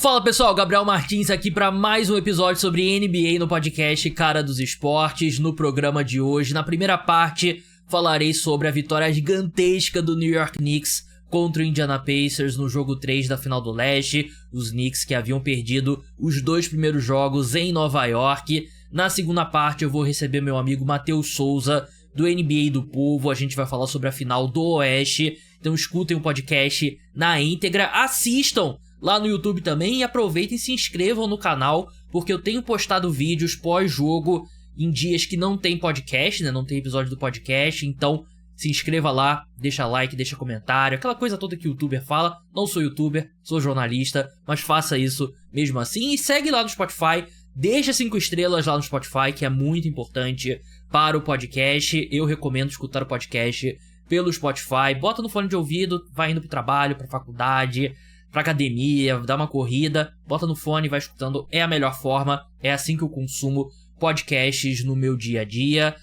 Fala pessoal, Gabriel Martins aqui para mais um episódio sobre NBA no podcast Cara dos Esportes. No programa de hoje, na primeira parte, falarei sobre a vitória gigantesca do New York Knicks contra o Indiana Pacers no jogo 3 da final do Leste. Os Knicks que haviam perdido os dois primeiros jogos em Nova York. Na segunda parte eu vou receber meu amigo Matheus Souza do NBA do Povo. A gente vai falar sobre a final do Oeste. Então escutem o podcast na íntegra, assistam lá no YouTube também e aproveitem e se inscrevam no canal, porque eu tenho postado vídeos pós-jogo em dias que não tem podcast, né? Não tem episódio do podcast, então se inscreva lá, deixa like, deixa comentário, aquela coisa toda que o youtuber fala. Não sou youtuber, sou jornalista, mas faça isso mesmo assim. E segue lá no Spotify, deixa 5 estrelas lá no Spotify, que é muito importante para o podcast. Eu recomendo escutar o podcast pelo Spotify. Bota no fone de ouvido, vai indo pro trabalho, pra faculdade, pra academia, dá uma corrida, bota no fone e vai escutando. É a melhor forma, é assim que eu consumo podcasts no meu dia a dia.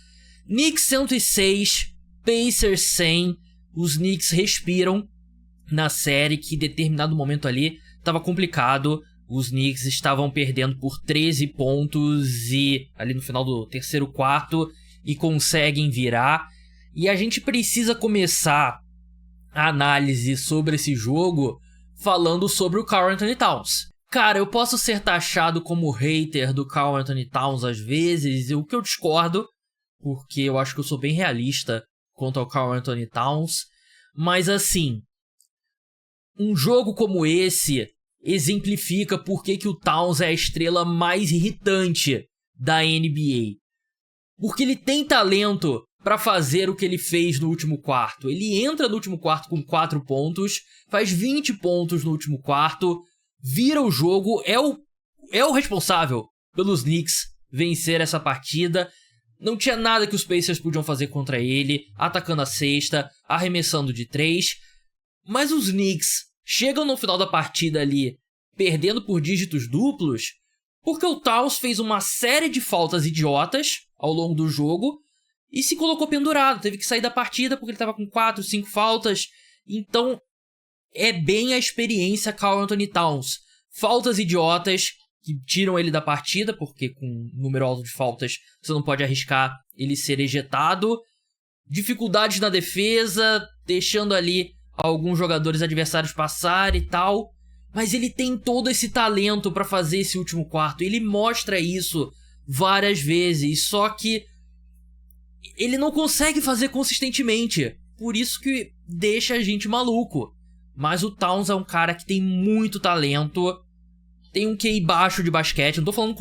Knicks 106, Pacers 100. Os Knicks respiram na série, que em determinado momento ali tava complicado. Os Knicks estavam perdendo por 13 pontos e ali no final do terceiro quarto e conseguem virar. E a gente precisa começar a análise sobre esse jogo falando sobre o Karl-Anthony Towns. Cara, eu posso ser taxado como hater do Karl-Anthony Towns às vezes, o que eu discordo, porque eu acho que eu sou bem realista quanto ao Karl-Anthony Towns. Mas assim, um jogo como esse exemplifica por que o Towns é a estrela mais irritante da NBA. Porque ele tem talento pra fazer o que ele fez no último quarto. Ele entra no último quarto com 4 pontos, faz 20 pontos no último quarto, vira o jogo, é o responsável pelos Knicks vencer essa partida. Não tinha nada que os Pacers podiam fazer contra ele, atacando a cesta, arremessando de 3. Mas os Knicks chegam no final da partida ali, perdendo por dígitos duplos, porque o Towns fez uma série de faltas idiotas ao longo do jogo e se colocou pendurado, teve que sair da partida porque ele estava com 4, 5 faltas. Então é bem a experiência Karl-Anthony Towns. Faltas idiotas que tiram ele da partida, porque com um número alto de faltas você não pode arriscar ele ser ejetado. Dificuldades na defesa, deixando ali alguns jogadores adversários passar e tal. Mas ele tem todo esse talento para fazer esse último quarto. Ele mostra isso várias vezes, só que ele não consegue fazer consistentemente. Por isso que deixa a gente maluco. Mas o Towns é um cara que tem muito talento. Tem um QI baixo de basquete. Não tô falando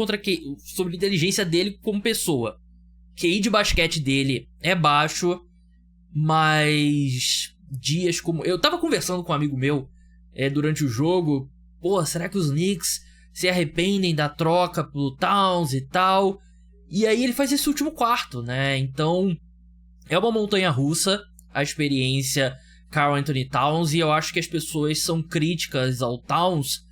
sobre a inteligência dele como pessoa. QI de basquete dele é baixo. Mas dias como... Eu tava conversando com um amigo meu durante o jogo. Pô, será que os Knicks se arrependem da troca pro Towns e tal? E aí ele faz esse último quarto, né? Então é uma montanha-russa a experiência Karl-Anthony Towns. E eu acho que as pessoas são críticas ao Towns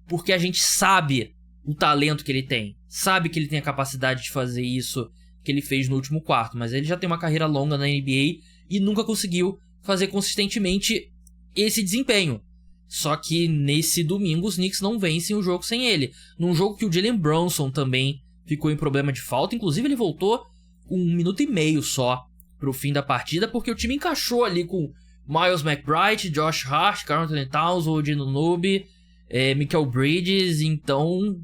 porque a gente sabe o talento que ele tem. Sabe que ele tem a capacidade de fazer isso que ele fez no último quarto. Mas ele já tem uma carreira longa na NBA e nunca conseguiu fazer consistentemente esse desempenho. Só que nesse domingo os Knicks não vencem o jogo sem ele. Num jogo que o Jalen Brunson também ficou em problema de falta. Inclusive ele voltou com 1 minuto e meio só pro fim da partida, porque o time encaixou ali com Miles McBride, Josh Hart, Karl-Anthony Towns, OG Anunoby, Mikal Bridges. Então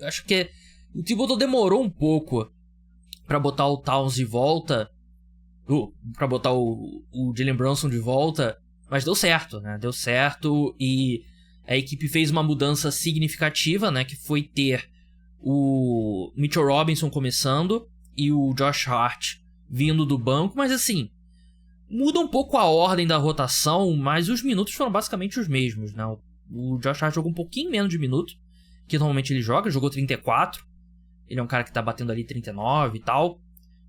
acho que o Thibodeau demorou um pouco pra botar o Towns de volta, pra botar o Jalen Brunson de volta, mas deu certo, né? Deu certo e a equipe fez uma mudança significativa, né? Que foi ter o Mitchell Robinson começando e o Josh Hart vindo do banco. Mas assim, muda um pouco a ordem da rotação, mas os minutos foram basicamente os mesmos, né? O Josh Hart jogou um pouquinho menos de minutos que normalmente ele joga, jogou 34. Ele é um cara que tá batendo ali 39 e tal.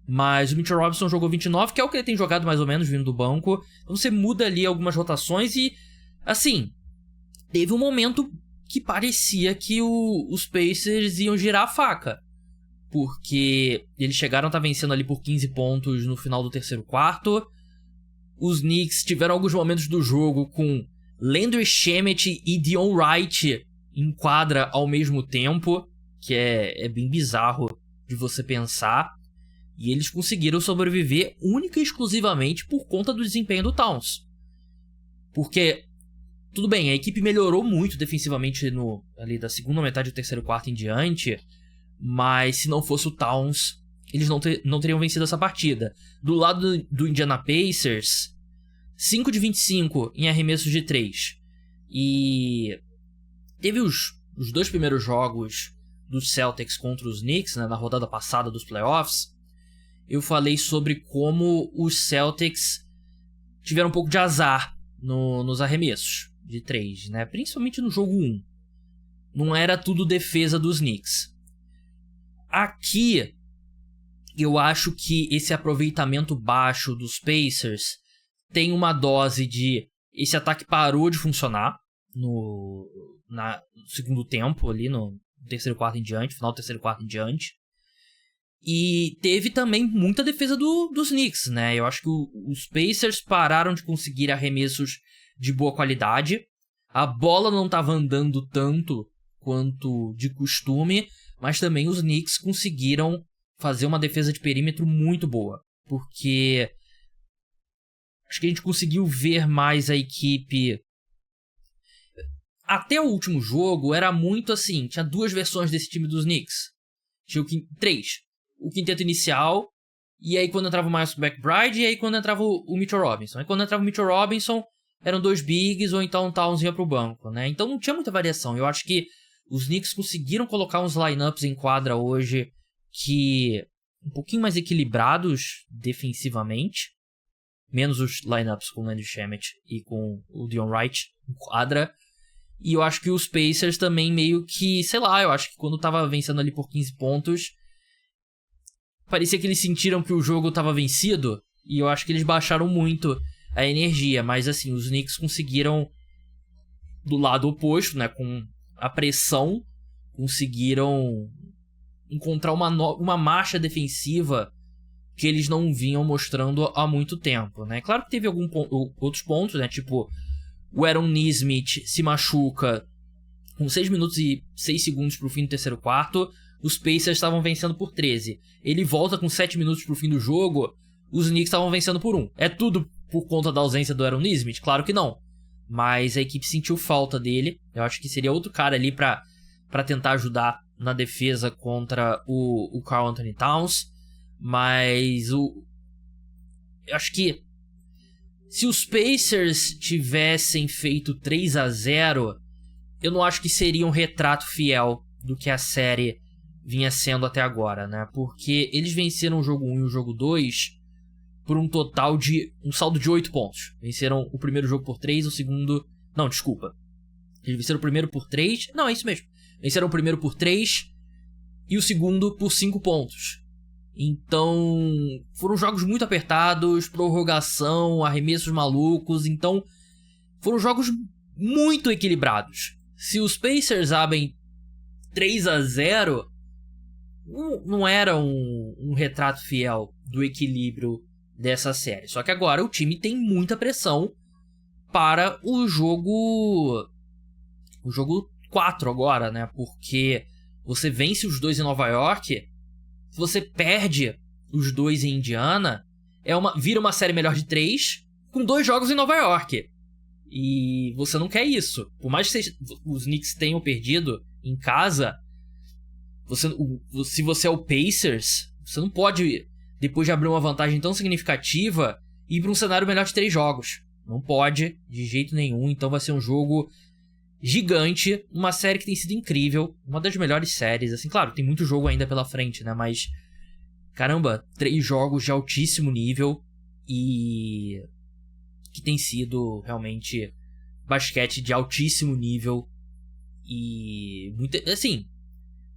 Mas o Mitchell Robinson jogou 29, que é o que ele tem jogado mais ou menos vindo do banco. Então você muda ali algumas rotações e, assim, teve um momento que parecia que os Pacers iam girar a faca. Porque eles chegaram a estar vencendo ali por 15 pontos no final do terceiro quarto. Os Knicks tiveram alguns momentos do jogo com Landry Shamet e Dion Wright em quadra ao mesmo tempo, que é bem bizarro de você pensar. E eles conseguiram sobreviver única e exclusivamente por conta do desempenho do Towns. Porque, tudo bem, a equipe melhorou muito defensivamente ali da segunda metade do terceiro quarto em diante, mas se não fosse o Towns, eles não teriam vencido essa partida. Do lado do Indiana Pacers, 5 de 25 em arremessos de 3. E teve os 2 primeiros jogos dos Celtics contra os Knicks, né, na rodada passada dos playoffs. Eu falei sobre como os Celtics tiveram um pouco de azar nos arremessos de 3, né? Principalmente no jogo 1. Não era tudo defesa dos Knicks. Aqui, eu acho que esse aproveitamento baixo dos Pacers tem uma dose de... Esse ataque parou de funcionar no segundo tempo, ali no terceiro quarto em diante, final do terceiro quarto em diante. E teve também muita defesa dos Knicks, né? Eu acho que os Pacers pararam de conseguir arremessos de boa qualidade. A bola não estava andando tanto quanto de costume, mas também os Knicks conseguiram fazer uma defesa de perímetro muito boa. Porque acho que a gente conseguiu ver mais a equipe. Até o último jogo era muito assim, tinha 2 versões desse time dos Knicks. Tinha 3. O quinteto inicial, e aí quando entrava o Miles McBride, e aí quando entrava o Mitchell Robinson. Aí quando entrava o Mitchell Robinson, eram 2 bigs, ou então o Towns ia pro banco, né? Então não tinha muita variação. Eu acho que os Knicks conseguiram colocar uns lineups em quadra hoje que um pouquinho mais equilibrados defensivamente. Menos os lineups com o Landry Shamet e com o Dion Wright em quadra. E eu acho que os Pacers também meio que, sei lá, eu acho que quando tava vencendo ali por 15 pontos... Parecia que eles sentiram que o jogo estava vencido, e eu acho que eles baixaram muito a energia. Mas assim, os Knicks conseguiram, do lado oposto, né, com a pressão, conseguiram encontrar uma marcha defensiva que eles não vinham mostrando há muito tempo, né? Claro que teve outros pontos, né, tipo o Aaron Nesmith se machuca com 6 minutos e 6 segundos pro fim do terceiro quarto. Os Pacers estavam vencendo por 13. Ele volta com 7 minutos pro fim do jogo. Os Knicks estavam vencendo por 1. É tudo por conta da ausência do Aaron Nesmith? Claro que não. Mas a equipe sentiu falta dele. Eu acho que seria outro cara ali pra tentar ajudar na defesa contra o Karl Anthony Towns. Mas eu acho que se os Pacers tivessem feito 3-0, eu não acho que seria um retrato fiel do que a série vinha sendo até agora, né? Porque eles venceram o jogo 1 e o jogo 2 por um total de... um saldo de 8 pontos. Venceram o primeiro jogo por 3, o segundo... Não, desculpa. Eles venceram o primeiro por 3... Não, é isso mesmo. Venceram o primeiro por 3 e o segundo por 5 pontos. Então, foram jogos muito apertados, prorrogação, arremessos malucos. Então, foram jogos muito equilibrados. Se os Pacers abrem 3-0, não era um retrato fiel do equilíbrio dessa série. Só que agora o time tem muita pressão para o jogo 4 agora, né? Porque você vence os 2 em Nova York, se você perde os 2 em Indiana, vira uma série melhor de 3 com 2 jogos em Nova York. E você não quer isso. Por mais que os Knicks tenham perdido em casa, se você é o Pacers, você não pode, depois de abrir uma vantagem tão significativa, ir para um cenário melhor de 3 jogos. Não pode, de jeito nenhum. Então vai ser um jogo gigante, uma série que tem sido incrível, uma das melhores séries, assim, claro, tem muito jogo ainda pela frente, né, mas caramba, 3 jogos de altíssimo nível e que tem sido realmente basquete de altíssimo nível e muito, assim,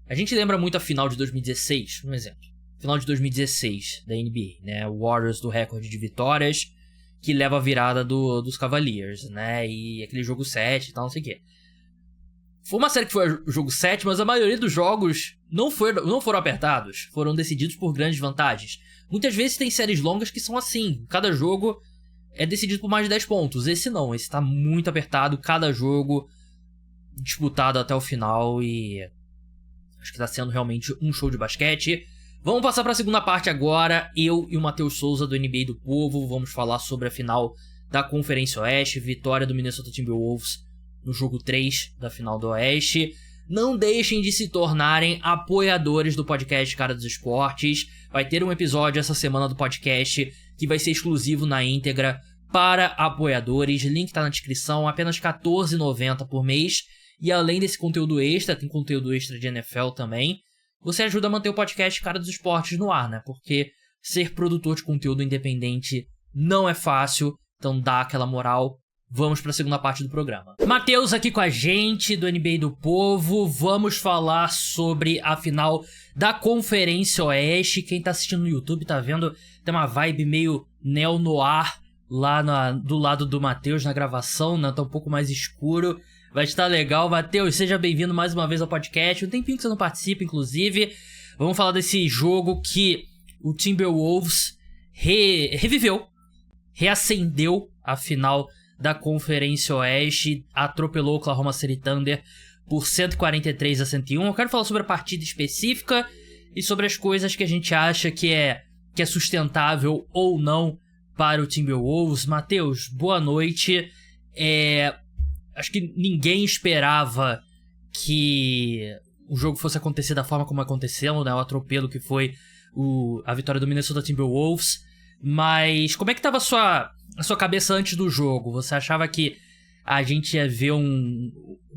a gente lembra muito a final de 2016, um exemplo, final de 2016 da NBA, né, o Warriors do recorde de vitórias que leva a virada dos Cavaliers, né, e aquele jogo 7 e tal, não sei o que. Foi uma série que foi o jogo 7, mas a maioria dos jogos não foram apertados, foram decididos por grandes vantagens. Muitas vezes tem séries longas que são assim, cada jogo é decidido por mais de 10 pontos. Esse não, esse tá muito apertado, cada jogo disputado até o final e acho que tá sendo realmente um show de basquete. Vamos passar pra segunda parte agora. Eu e o Matheus Souza do NBA do Povo vamos falar sobre a final da Conferência Oeste, vitória do Minnesota Timberwolves no jogo 3 da final do Oeste. Não deixem de se tornarem apoiadores do podcast Cara dos Esportes. Vai ter um episódio essa semana do podcast que vai ser exclusivo na íntegra para apoiadores. Link tá na descrição, apenas R$14,90 por mês. E além desse conteúdo extra, tem conteúdo extra de NFL também. Você ajuda a manter o podcast Cara dos Esportes no ar, né? Porque ser produtor de conteúdo independente não é fácil, então dá aquela moral. Vamos para a segunda parte do programa. Matheus aqui com a gente, do NBA do Povo. Vamos falar sobre a final da Conferência Oeste. Quem tá assistindo no YouTube tá vendo, tem uma vibe meio neo-noir lá do lado do Matheus na gravação, né? Tá um pouco mais escuro. Vai estar legal. Matheus, seja bem-vindo mais uma vez ao podcast. Um tempinho que você não participa, inclusive. Vamos falar desse jogo que o Timberwolves reviveu, reacendeu a final da Conferência Oeste, atropelou o Oklahoma City Thunder por 143-101. Eu quero falar sobre a partida específica e sobre as coisas que a gente acha que é sustentável ou não para o Timberwolves. Matheus, boa noite. Acho que ninguém esperava que o jogo fosse acontecer da forma como aconteceu, né? O atropelo que foi a vitória do Minnesota Timberwolves. Mas como é que tava a sua cabeça antes do jogo? Você achava que a gente ia ver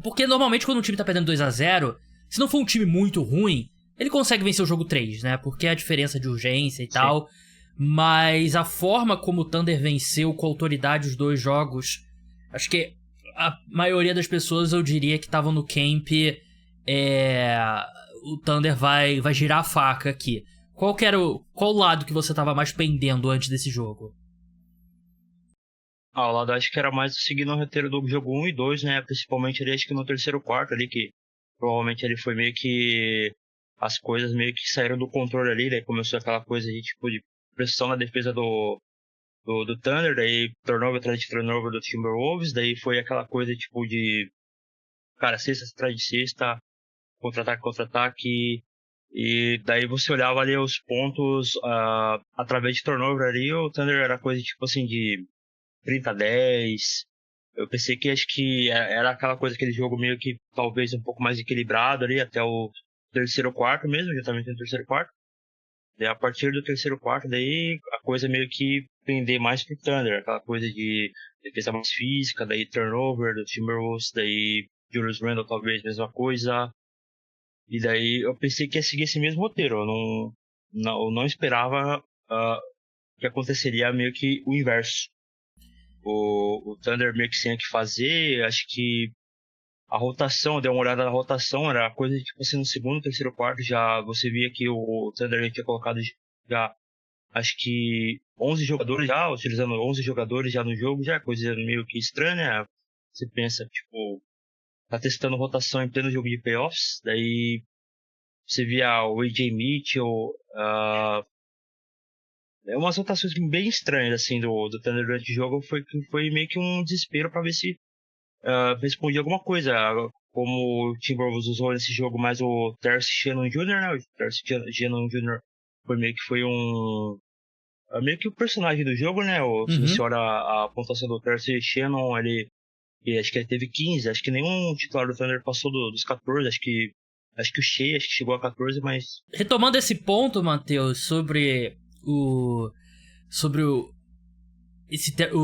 Porque normalmente quando um time tá perdendo 2-0, se não for um time muito ruim, ele consegue vencer o jogo 3, né? Porque é a diferença de urgência e tal. Mas a forma como o Thunder venceu com autoridade os dois jogos, acho que a maioria das pessoas, eu diria que estavam no camp, o Thunder vai girar a faca aqui. Qual lado que você tava mais pendendo antes desse jogo? O lado acho que era mais seguindo o roteiro do jogo 1 e 2, né? Principalmente ali, acho que no terceiro quarto ali, que provavelmente ele foi meio que as coisas meio que saíram do controle ali, daí começou aquela coisa de tipo de pressão na defesa do Thunder, daí turnover atrás de turnover do Timberwolves, daí foi aquela coisa tipo de, cara, cesta atrás de cesta, contra-ataque, e daí você olhava ali os pontos através de turnover ali, o Thunder era coisa tipo assim de 30-10, eu pensei que acho que era aquela coisa, aquele jogo meio que talvez um pouco mais equilibrado ali até o terceiro quarto mesmo, justamente no terceiro quarto. Daí, a partir do terceiro quarto, daí a coisa meio que pender mais pro Thunder, aquela coisa de defesa mais física, daí turnover do Timberwolves, daí Julius Randle talvez mesma coisa. E daí eu pensei que ia seguir esse mesmo roteiro, eu não esperava que aconteceria meio que o inverso. O Thunder meio que tinha que fazer, acho que a rotação, dei uma olhada na rotação, era coisa de tipo assim, no segundo, terceiro quarto, já você via que o Thunder já tinha colocado já, acho que 11 jogadores já, utilizando 11 jogadores já no jogo, já é coisa meio que estranha, né? Você pensa, tipo, tá testando rotação em pleno jogo de playoffs, daí você via o AJ Mitchell, umas rotações bem estranhas, assim, do Thunder durante o jogo, foi meio que um desespero pra ver se respondia alguma coisa, como o Timberwolves usou nesse jogo mais o Terrence Shannon Jr., né? O Terrence Shannon Jr. foi meio que o personagem do jogo, né? Se você olha a pontuação do Terrence Shannon, acho que ele teve 15, acho que nenhum titular do Thunder passou dos 14, acho que o Shea chegou a 14, mas... Retomando esse ponto, Matheus, sobre o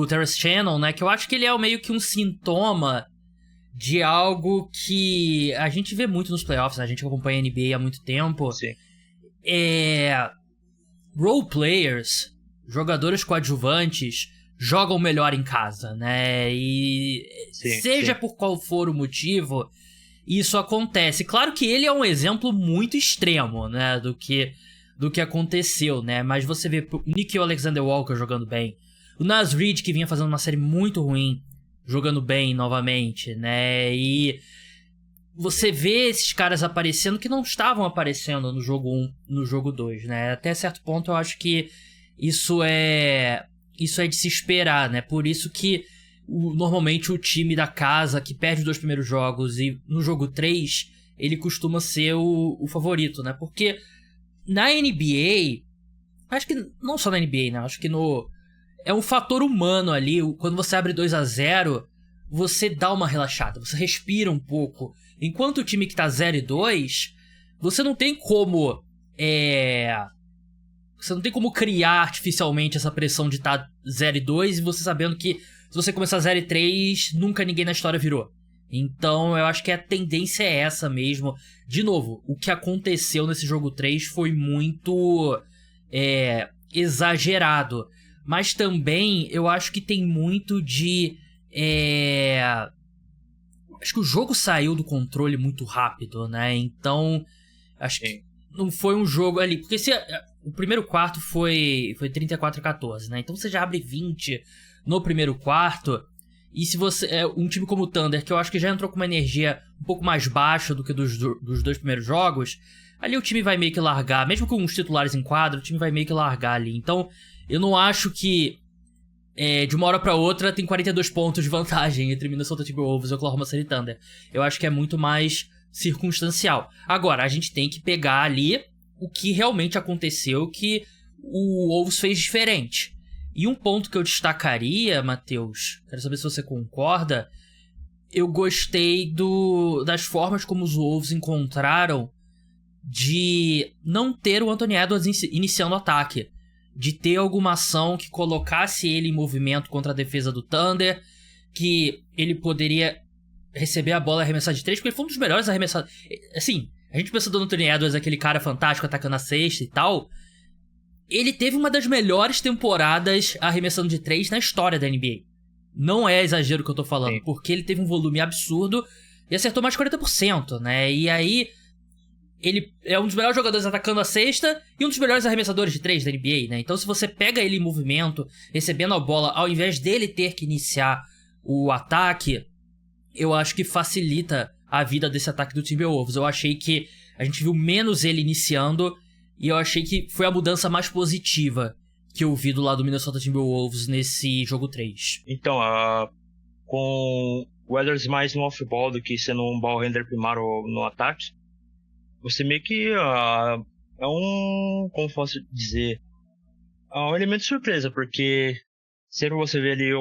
Terrence Shannon, né? Que eu acho que ele é meio que um sintoma de algo que a gente vê muito nos playoffs, né? A gente acompanha a NBA há muito tempo. Sim. Role players, jogadores coadjuvantes, jogam melhor em casa, né? E seja por qual for o motivo, isso acontece. Claro que ele é um exemplo muito extremo, né? Do que aconteceu, né? Mas você vê o Nickeil Alexander-Walker jogando bem, o Naz Reid, que vinha fazendo uma série muito ruim, jogando bem novamente, né? E você vê esses caras aparecendo que não estavam aparecendo no jogo 1, no jogo 2, né? Até certo ponto eu acho que isso é de se esperar, né? Por isso que normalmente o time da casa que perde os 2 primeiros jogos e no jogo 3, ele costuma ser o favorito, né? Porque na NBA, acho que não só na NBA, né? Acho que é um fator humano ali, quando você abre 2-0, você dá uma relaxada, você respira um pouco. Enquanto o time que tá 0-2, você não tem como você não tem como criar artificialmente essa pressão de estar 0-2 e você sabendo que se você começar 0-3, nunca ninguém na história virou. Então eu acho que a tendência é essa mesmo. De novo, o que aconteceu nesse jogo 3 foi muito exagerado. Mas também eu acho que tem muito de... Acho que o jogo saiu do controle muito rápido, né? Então, acho que não foi um jogo ali... Porque o primeiro quarto foi 34-14, né? Então você já abre 20 no primeiro quarto. E se você... um time como o Thunder, que eu acho que já entrou com uma energia um pouco mais baixa do que dos 2 primeiros jogos, ali o time vai meio que largar. Mesmo com os titulares em quadro, o time vai meio que largar ali. Então, eu não acho que... de uma hora pra outra tem 42 pontos de vantagem entre Minnesota Timberwolves e Oklahoma City Thunder. Eu acho que é muito mais circunstancial. Agora, a gente tem que pegar ali o que realmente aconteceu, que o Wolves fez diferente. E um ponto que eu destacaria, Matheus, quero saber se você concorda, eu gostei das formas como os Wolves encontraram de não ter o Anthony Edwards iniciando o ataque. De ter alguma ação que colocasse ele em movimento contra a defesa do Thunder, que ele poderia receber a bola e arremessar de 3, porque ele foi um dos melhores arremessadores. Assim, a gente pensa do Anthony Edwards, aquele cara fantástico atacando a cesta e tal. Ele teve uma das melhores temporadas arremessando de 3 na história da NBA. Não é exagero o que eu tô falando, porque ele teve um volume absurdo e acertou mais de 40%, né? E aí... ele é um dos melhores jogadores atacando a cesta e um dos melhores arremessadores de 3 da NBA, né? Então se você pega ele em movimento, recebendo a bola, ao invés dele ter que iniciar o ataque, eu acho que facilita a vida desse ataque do Timberwolves. Eu achei que a gente viu menos ele iniciando e eu achei que foi a mudança mais positiva que eu vi do lado do Minnesota Timberwolves nesse jogo 3. Então, com o Edwards mais no off-ball do que sendo um ball handler primário no ataque, você meio que é um, como posso dizer, é um elemento de surpresa, porque sempre você vê ali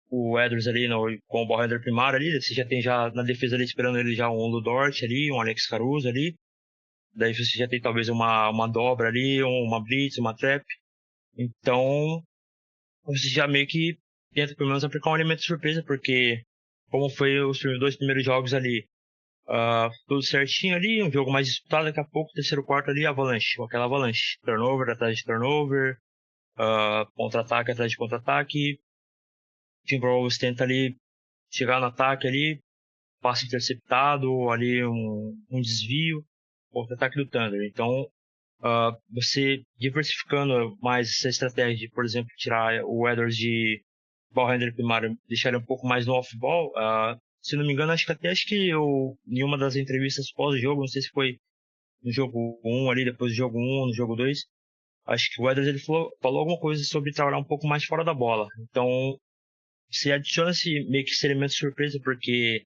o Edwards ali com o ball handler primário ali, você já tem na defesa ali esperando ele já um Lu Dort ali, um Alex Caruso ali, daí você já tem talvez uma dobra ali, uma blitz, uma trap, então você já meio que tenta pelo menos aplicar um elemento de surpresa, porque como foi os 2 primeiros jogos ali, tudo certinho ali, um jogo mais disputado, daqui a pouco, terceiro quarto ali, aquela avalanche, turnover atrás de turnover, contra-ataque atrás de contra-ataque, Timberwolves tenta ali chegar no ataque ali, passe interceptado, ali um desvio, contra-ataque do Thunder. Então, você diversificando mais essa estratégia de, por exemplo, tirar o Edwards de ball handler primário, deixar ele um pouco mais no off-ball, se não me engano, acho que em uma das entrevistas pós-jogo, não sei se foi no jogo 1 ali, depois do jogo 1, no jogo 2, acho que o Edwards ele falou alguma coisa sobre trabalhar um pouco mais fora da bola. Então, você adiciona meio que esse elemento de surpresa, porque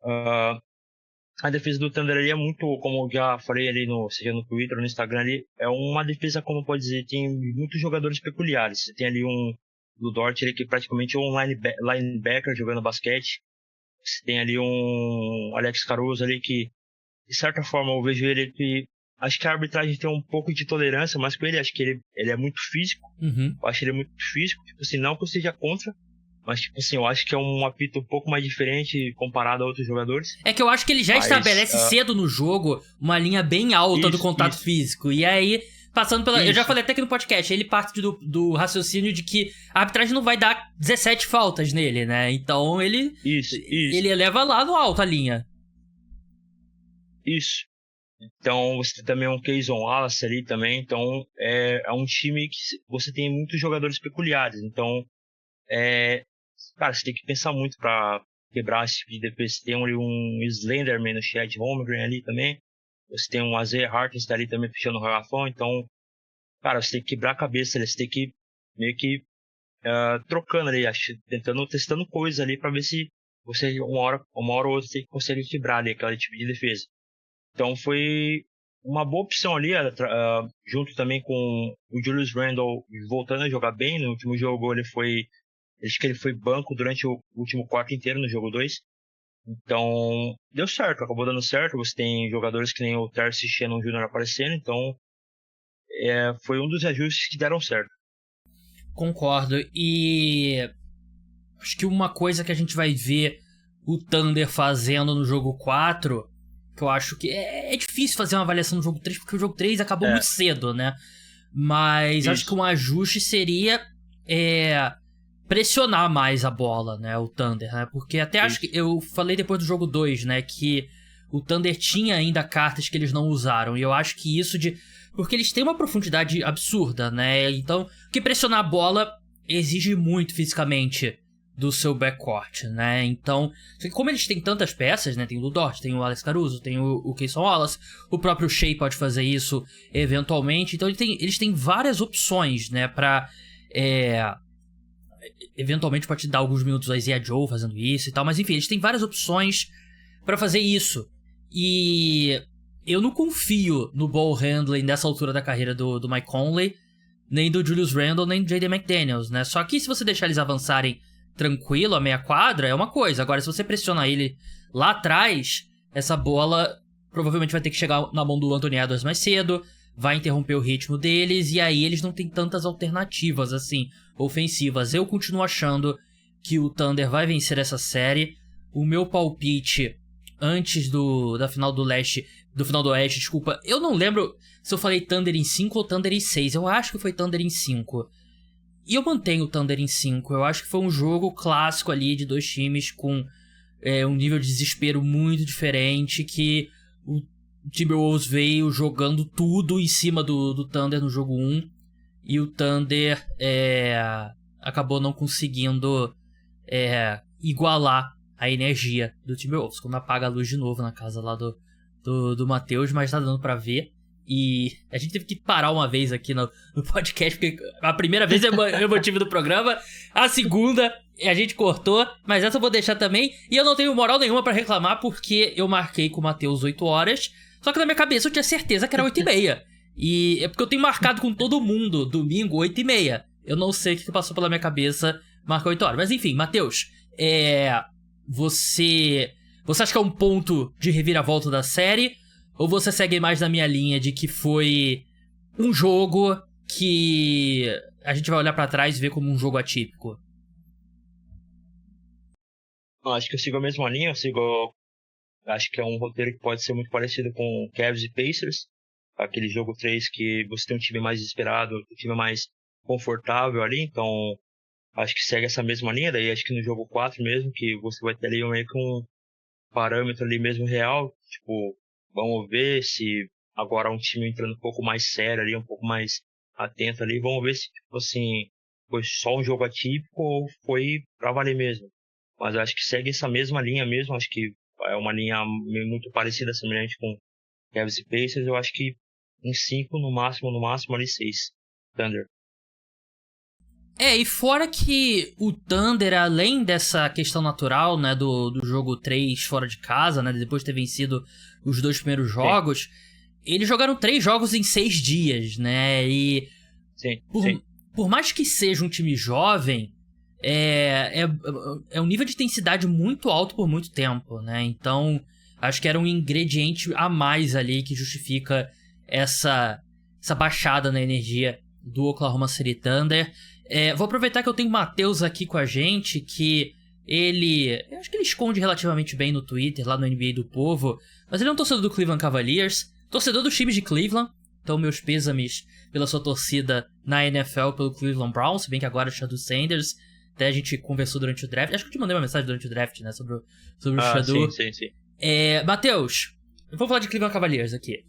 a defesa do Thunder ali é muito, como eu já falei ali, seja no Twitter ou no Instagram ali, é uma defesa, como pode dizer, tem muitos jogadores peculiares. Você tem ali um Lu Dort ali, que praticamente é um linebacker jogando basquete. Você tem ali um Alex Caruso ali que, de certa forma, eu vejo ele que... Acho que a arbitragem tem um pouco de tolerância, mas com ele, acho que ele é muito físico. Uhum. Eu acho ele muito físico. Tipo assim, não que eu seja contra, mas tipo assim, eu acho que é um apito um pouco mais diferente comparado a outros jogadores. É que eu acho que ele já estabelece cedo no jogo uma linha bem alta do contato físico. E aí... passando pela... Eu já falei até aqui no podcast, ele parte do raciocínio de que a arbitragem não vai dar 17 faltas nele, né? Então ele... Ele eleva lá no alto a linha. Isso. Então você tem também um Kayson Wallace ali também. Então é um time que você tem muitos jogadores peculiares. Então, cara, você tem que pensar muito pra quebrar esse tipo de defesa. Você tem ali um Slenderman no Chet Holmgren ali também. Você tem um Isaiah Hartenstein tá ali também fechando o garrafão. Então, cara, você tem que quebrar a cabeça, você tem que meio que trocando ali, testando coisas ali pra ver se você uma hora ou outra você consegue quebrar ali aquele tipo de defesa. Então foi uma boa opção ali, junto também com o Julius Randle voltando a jogar bem. No último jogo acho que ele foi banco durante o último quarto inteiro no jogo 2. Então deu certo, acabou dando certo. Você tem jogadores que nem o Terce Shannon Jr. aparecendo, então foi um dos ajustes que deram certo. Concordo. E acho que uma coisa que a gente vai ver o Thunder fazendo no jogo 4, que eu acho que é difícil fazer uma avaliação no jogo 3, porque o jogo 3 acabou muito cedo, né? Mas acho que um ajuste seria pressionar mais a bola, né? O Thunder, né? Porque até acho que eu falei depois do jogo 2, né? Que o Thunder tinha ainda cartas que eles não usaram. E eu acho que isso porque eles têm uma profundidade absurda, né? Então, que pressionar a bola exige muito fisicamente do seu backcourt, né? Então, como eles têm tantas peças, né? Tem o Lu Dort, tem o Alex Caruso, tem o Cason Wallace, o próprio Shea pode fazer isso eventualmente. Então, eles têm várias opções, né? Pra... eventualmente pode dar alguns minutos a Isaiah Joe fazendo isso e tal. Mas, enfim, eles têm várias opções pra fazer isso. E... eu não confio no ball handling nessa altura da carreira do Mike Conley, nem do Julius Randle, nem do J.D. McDaniels, né? Só que se você deixar eles avançarem tranquilo, a meia quadra, é uma coisa. Agora, se você pressiona ele lá atrás, essa bola provavelmente vai ter que chegar na mão do Anthony Edwards mais cedo, vai interromper o ritmo deles, e aí eles não têm tantas alternativas, assim, ofensivas. Eu continuo achando que o Thunder vai vencer essa série. O meu palpite antes da final do leste... do final do oeste, desculpa. Eu não lembro se eu falei Thunder em 5 ou Thunder em 6. Eu acho que foi Thunder em 5. E eu mantenho o Thunder em 5. Eu acho que foi um jogo clássico ali de dois times com um nível de desespero muito diferente, que o Timberwolves veio jogando tudo em cima do Thunder no jogo 1. E o Thunder acabou não conseguindo igualar a energia do Timberwolves. Quando apaga a luz de novo na casa lá do Matheus, mas tá dando pra ver. E a gente teve que parar uma vez aqui no podcast, porque a primeira vez é o motivo do programa, a segunda a gente cortou, mas essa eu vou deixar também. E eu não tenho moral nenhuma pra reclamar, porque eu marquei com o Matheus 8 horas, só que na minha cabeça eu tinha certeza que era 8h30. E é porque eu tenho marcado com todo mundo, domingo, 8h30. Eu não sei o que passou pela minha cabeça marcar 8 horas. Mas enfim, Matheus, você acha que é um ponto de reviravolta da série? Ou você segue mais na minha linha de que foi um jogo que a gente vai olhar pra trás e ver como um jogo atípico? Acho que eu sigo a mesma linha. Acho que é um roteiro que pode ser muito parecido com Cavs e Pacers. Aquele jogo 3 que você tem um time mais desesperado, um time mais confortável ali. Então, acho que segue essa mesma linha. Daí acho que no jogo 4 mesmo, que você vai ter ali meio que um parâmetro ali mesmo real. Tipo, vamos ver se agora um time entrando um pouco mais sério ali, um pouco mais atento ali. Vamos ver se, tipo assim, foi só um jogo atípico ou foi pra valer mesmo. Mas acho que segue essa mesma linha mesmo. Acho que é uma linha muito parecida, semelhante com Cavs e Pacers. Eu acho que em 5, no máximo ali 6. Thunder. E fora que o Thunder, além dessa questão natural, né, do jogo 3 fora de casa, né, depois de ter vencido os 2 primeiros jogos, eles jogaram 3 jogos em 6 dias, né, e por mais que seja um time jovem, é um nível de intensidade muito alto por muito tempo, né, então acho que era um ingrediente a mais ali que justifica essa baixada na energia do Oklahoma City Thunder. Vou aproveitar que eu tenho o Matheus aqui com a gente, que eu acho que ele esconde relativamente bem no Twitter, lá no NBA do Povo, mas ele é um torcedor do Cleveland Cavaliers, torcedor dos times de Cleveland, então meus pêsames pela sua torcida na NFL pelo Cleveland Browns, se bem que agora é o Shadu Sanders, até a gente conversou durante o draft, acho que eu te mandei uma mensagem durante o draft, né, sobre o Shadu. Sim. Matheus, eu vou falar de Cleveland Cavaliers aqui,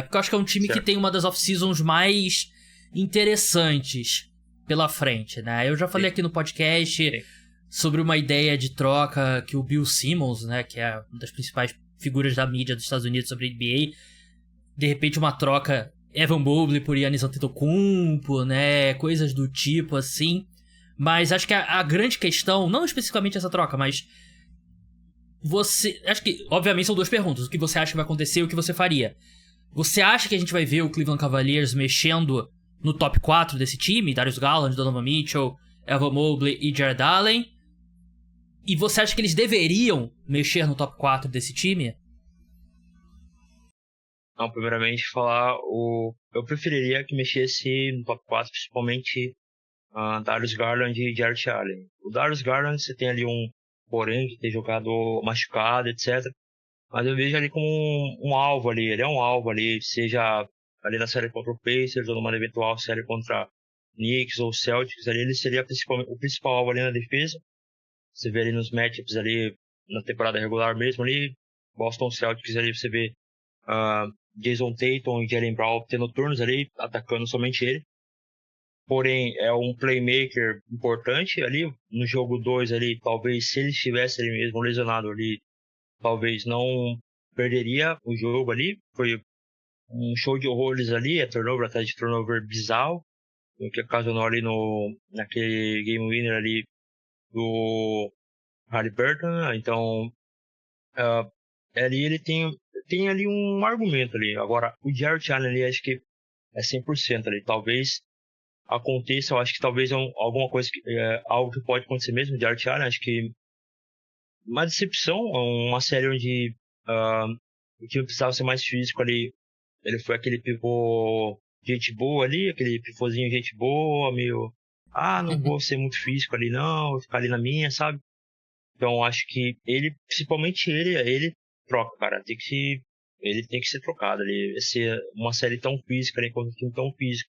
porque eu acho que é um time que tem uma das off-seasons mais interessantes pela frente, né? Eu já falei aqui no podcast sobre uma ideia de troca que o Bill Simmons, né, que é uma das principais figuras da mídia dos Estados Unidos sobre a NBA, de repente uma troca Evan Mobley por Giannis Antetokounmpo, né, coisas do tipo assim, Mas acho que a grande questão, não especificamente essa troca, mas acho que, obviamente, são duas perguntas. O que você acha que vai acontecer e o que você faria. Você acha que a gente vai ver o Cleveland Cavaliers mexendo no top 4 desse time? Darius Garland, Donovan Mitchell, Evan Mobley e Jared Allen? E você acha que eles deveriam mexer no top 4 desse time? Não, primeiramente eu preferiria que mexesse no top 4, principalmente Darius Garland e Jared Allen. O Darius Garland, você tem ali um porém de ter jogado machucado, etc. Mas eu vejo ali como um alvo ali, ele é um alvo ali, seja ali na série contra o Pacers ou numa eventual série contra Knicks ou Celtics, ali ele seria o principal alvo ali na defesa. Você vê ali nos matchups ali, na temporada regular mesmo ali, Boston Celtics ali, você vê Jason Tatum e Jaylen Brown tendo turnos ali, atacando somente ele. Porém, é um playmaker importante ali, no jogo 2 ali, talvez se ele estivesse ali mesmo lesionado ali, talvez não perderia o jogo ali. Foi um show de horrores ali, turnover atrás de turnover bizarro, o que ocasionou ali naquele game winner ali do Haliburton. Então, ali ele tem ali um argumento ali. Agora, o Jared Allen ali, acho que é 100% ali. Talvez aconteça, eu acho que talvez alguma coisa, algo que pode acontecer mesmo, o Jared Allen, acho que uma decepção, uma série onde o time precisava ser mais físico ali. Ele foi aquele pivô gente boa ali, aquele pivôzinho gente boa, meio, não vou ser muito físico ali não, vou ficar ali na minha, sabe? Então acho que principalmente ele troca, cara, ele tem que ser trocado ali, ser uma série tão física ali, contra um time tão físico,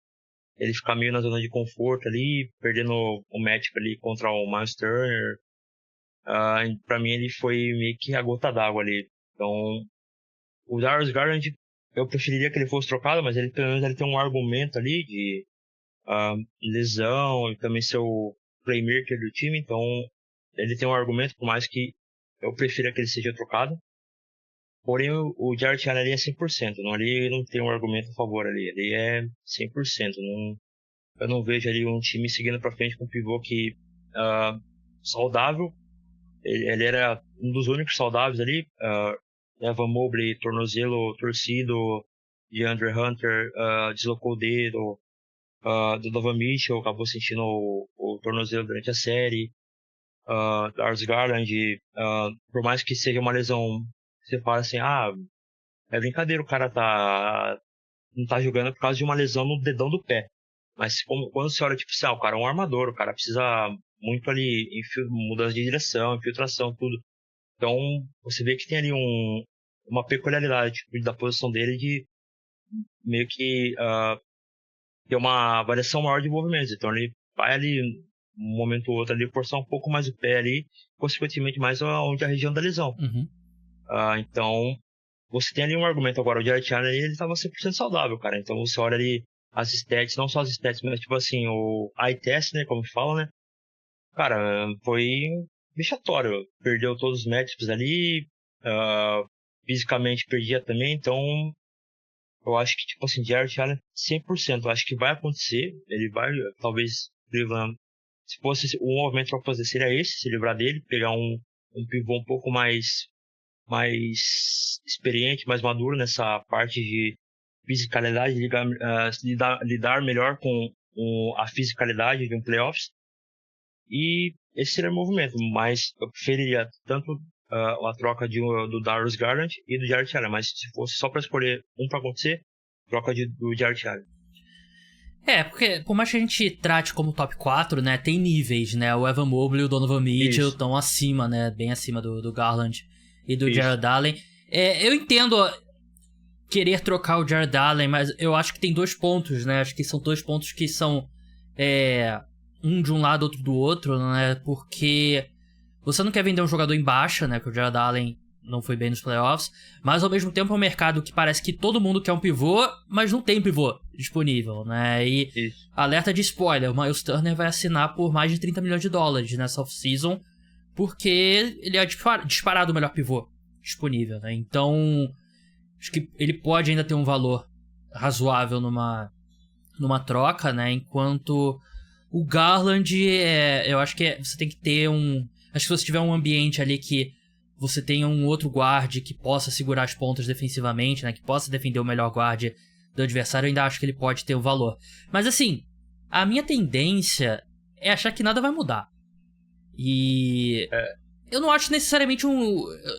ele ficar meio na zona de conforto ali, perdendo o matchup ali contra o Miles Turner. Pra mim ele foi meio que a gota d'água ali. Então, o Darius Garland, eu preferiria que ele fosse trocado, mas ele pelo menos ele tem um argumento ali de lesão e também ser o playmaker do time. Então, ele tem um argumento, por mais que eu prefira que ele seja trocado. Porém, o Jared Allen ali é 100%. Ali não tem um argumento a favor ali. Ele é 100%. Eu não vejo ali um time seguindo pra frente com um pivô que saudável. Ele era um dos únicos saudáveis ali. Evan Mobley, tornozelo torcido, DeAndre Hunter deslocou o dedo, Donovan Mitchell acabou sentindo o tornozelo durante a série, Darius Garland, por mais que seja uma lesão, você fala assim, é brincadeira, o cara não tá jogando por causa de uma lesão no dedão do pé. Mas quando você olha, tipo assim, o cara é um armador, o cara precisa muito ali, mudança de direção, infiltração, tudo. Então, você vê que tem ali uma peculiaridade da posição dele de meio que ter uma variação maior de movimentos. Então, ele vai ali, um momento ou outro ali, forçar um pouco mais o pé ali, consequentemente mais onde a região da lesão. Uhum. Então, você tem ali um argumento. Agora, o Jared Allen, ele estava 100% saudável, cara. Então, você olha ali as stats, não só as stats, mas tipo assim, o eye test, né, como fala, né? Cara, foi vexatório. Perdeu todos os matchups ali, fisicamente perdia também, então eu acho que, tipo assim, Jared Allen 100%, eu acho que vai acontecer, ele vai, talvez, Cleveland, se fosse um movimento para fazer, seria esse, se livrar dele, pegar um pivô um pouco mais experiente, mais maduro nessa parte de fisicalidade, lidar melhor com a fisicalidade de um playoffs. E esse seria o movimento, mas eu preferiria tanto a troca do Darius Garland e do Jared Allen, mas se fosse só para escolher um para acontecer, troca do Jared Allen. Porque por mais que a gente trate como top 4, né, tem níveis, né, o Evan Mobley e o Donovan Mitchell estão acima, né, bem acima do Garland e do Jared Allen. Eu entendo querer trocar o Jared Allen, mas eu acho que tem dois pontos, né, acho que são dois pontos que são um de um lado, outro do outro, né, porque você não quer vender um jogador em baixa, né, que o Jared Allen não foi bem nos playoffs, mas ao mesmo tempo é um mercado que parece que todo mundo quer um pivô, mas não tem pivô disponível, né, e alerta de spoiler, o Miles Turner vai assinar por mais de $30 milhões nessa off-season, porque ele é disparado o melhor pivô disponível, né, então acho que ele pode ainda ter um valor razoável numa troca, né, enquanto O Garland, eu acho que você tem que ter acho que se você tiver um ambiente ali que você tenha um outro guarde que possa segurar as pontas defensivamente, né? Que possa defender o melhor guarde do adversário, eu ainda acho que ele pode ter o valor. Mas assim, a minha tendência é achar que nada vai mudar. E eu não acho necessariamente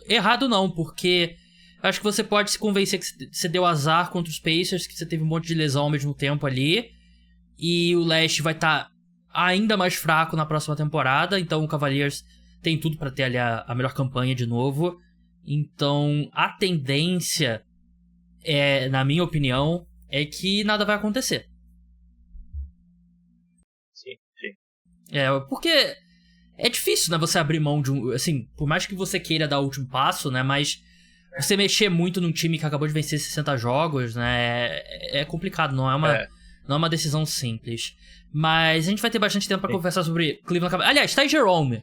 errado não, porque acho que você pode se convencer que você deu azar contra os Pacers, que você teve um monte de lesão ao mesmo tempo ali, e o leste vai estar ainda mais fraco na próxima temporada, então o Cavaliers tem tudo pra ter ali a melhor campanha de novo. Então a tendência, na minha opinião, é que nada vai acontecer. Sim. Porque é difícil, né, você abrir mão de assim, por mais que você queira dar o último passo, né, mas você mexer muito num time que acabou de vencer 60 jogos, né, é complicado, não é uma decisão simples. Mas a gente vai ter bastante tempo pra conversar sobre Cleveland Cavaliers. Aliás, Ty Jerome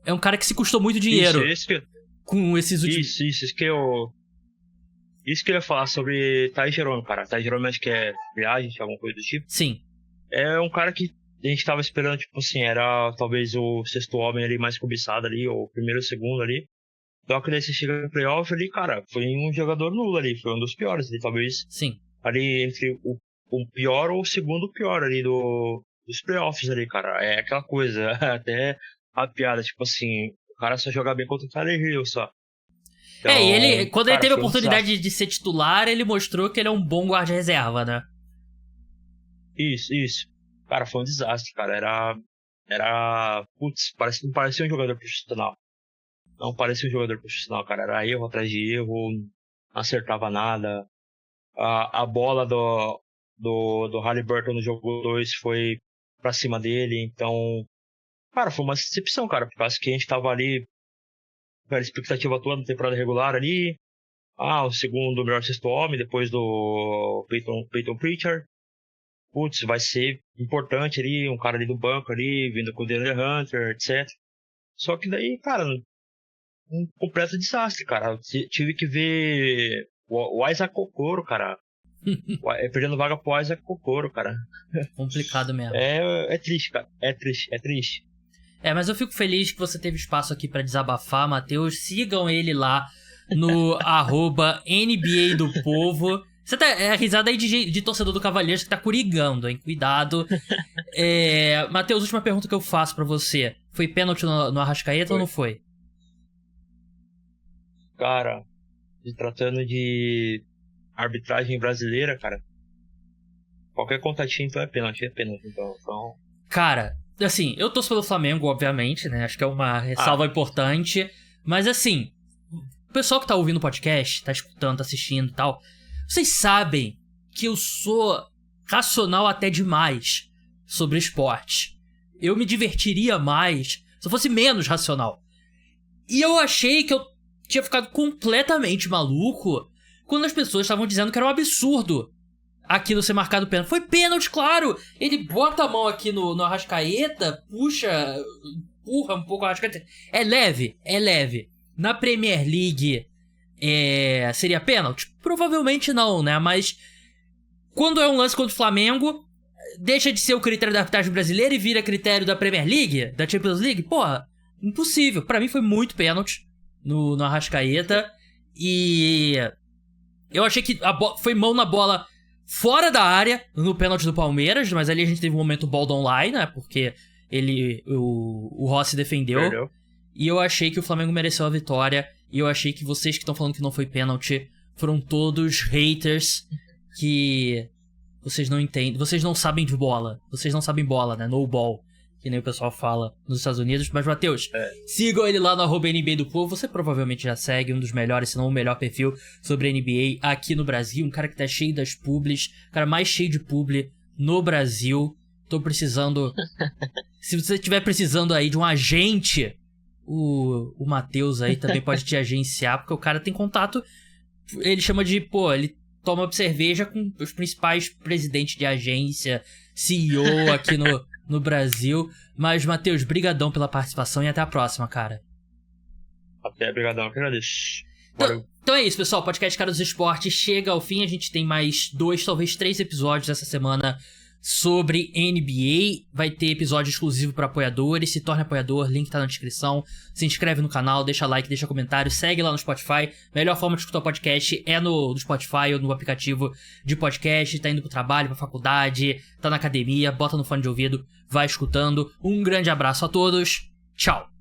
é um cara que se custou muito dinheiro com esses últimos... Isso que eu ia falar sobre Ty Jerome, cara. Ty Jerome acho que é viagem, alguma coisa do tipo. Sim. É um cara que a gente tava esperando, tipo assim, era talvez o sexto homem ali mais cobiçado ali, ou o primeiro ou segundo ali. Só que daí você chega no playoff ali, cara, foi um jogador nulo ali, foi um dos piores ali, talvez. Sim. Ali entre o pior ou o segundo pior ali dos playoffs ali, cara. É aquela coisa, até a piada, tipo assim, o cara só joga bem contra o Tyler Hill, só. Então, e ele, quando ele teve a oportunidade desastre. de ser titular, ele mostrou que ele é um bom guarda-reserva, né? Isso. Cara, foi um desastre, cara. Putz, não parecia um jogador profissional. Não parecia um jogador profissional, cara. Era erro atrás de erro, não acertava nada. A bola do Haliburton no jogo 2 foi pra cima dele, então... Cara, foi uma decepção, cara, por causa que a gente tava ali com a expectativa toda na temporada regular ali. O segundo melhor sexto homem, depois do Peyton Pritchard. Putz, vai ser importante ali, um cara ali do banco ali, vindo com o DeAndre Hunter, etc. Só que daí, cara, um completo desastre, cara. Tive que ver o Isaac Okoro, cara. Perdendo vaga pro Isaac Okoro, cara. Complicado mesmo. É triste, cara. É triste. Mas eu fico feliz que você teve espaço aqui pra desabafar, Matheus. Sigam ele lá no @NBA do Povo. Você tá risada aí de torcedor do Cavaliers que tá curigando, hein? Cuidado. Matheus, última pergunta que eu faço pra você. Foi pênalti no Arrascaeta ou não foi? Cara, se tratando de arbitragem brasileira, cara, qualquer contatinho então é pênalti, então... Cara, assim, eu torço pelo Flamengo, obviamente, né? Acho que é uma ressalva importante. Mas assim, o pessoal que tá ouvindo o podcast, tá escutando, tá assistindo e tal, vocês sabem que eu sou racional até demais sobre esporte. Eu me divertiria mais se eu fosse menos racional. E eu achei que eu tinha ficado completamente maluco quando as pessoas estavam dizendo que era um absurdo aquilo ser marcado pênalti. Foi pênalti, claro! Ele bota a mão aqui no Arrascaeta, empurra um pouco o Arrascaeta. É leve. Na Premier League, seria pênalti? Provavelmente não, né? Mas quando é um lance contra o Flamengo, deixa de ser o critério da arbitragem brasileira e vira critério da Premier League, da Champions League? Porra, impossível. Pra mim foi muito pênalti no Arrascaeta. E eu achei que foi mão na bola fora da área, no pênalti do Palmeiras, mas ali a gente teve um momento ball don't lie, né? Porque o Rossi defendeu. Perdeu. E eu achei que o Flamengo mereceu a vitória. E eu achei que vocês que estão falando que não foi pênalti foram todos haters que vocês não entendem. Vocês não sabem de bola. Vocês não sabem bola, né? No ball, que nem o pessoal fala nos Estados Unidos. Mas, Matheus, sigam ele lá no @NBA do Povo. Você provavelmente já segue um dos melhores, se não o melhor perfil sobre NBA aqui no Brasil. Um cara que tá cheio das publis. O cara mais cheio de publi no Brasil. Tô precisando... Se você estiver precisando aí de um agente, o Matheus aí também pode te agenciar, porque o cara tem contato... Ele chama de... ele toma cerveja com os principais presidentes de agência, CEO aqui no Brasil. Mas, Matheus, brigadão pela participação e até a próxima, cara. Brigadão, que agradeço. Então é isso, pessoal. O podcast Cara dos Esportes chega ao fim. A gente tem mais 2, talvez 3 episódios essa semana sobre NBA. Vai ter episódio exclusivo para apoiadores. Se torne apoiador, link tá na descrição. Se inscreve no canal, deixa like, deixa comentário, segue lá no Spotify. Melhor forma de escutar o podcast é no Spotify ou no aplicativo de podcast. Tá indo pro trabalho, pra faculdade, tá na academia, bota no fone de ouvido, vai escutando. Um grande abraço a todos, tchau!